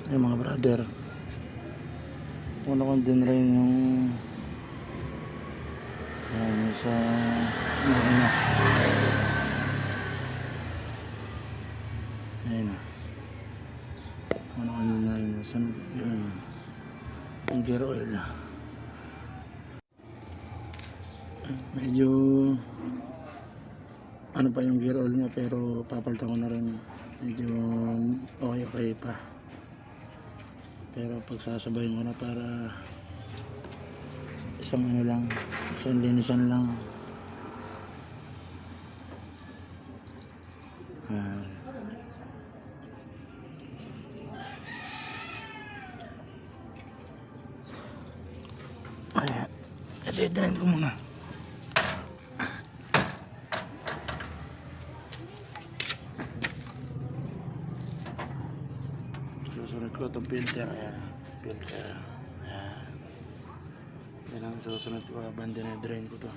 Yung mga brother, una kong din rin yung sa marina. Ayun na, una kong din rin yun, yung gear oil. Medyo ano pa yung gear oil niya, pero papalitan ko na rin. Medyo okay pa, pero pagsasabayin ko na para isang ano lang, isang linisan lang. Ayan, i-dead ko muna. Susunod ko itong filter. Ayan, filter. Ayan, yan ang susunod ko. Abandon na drain ko to.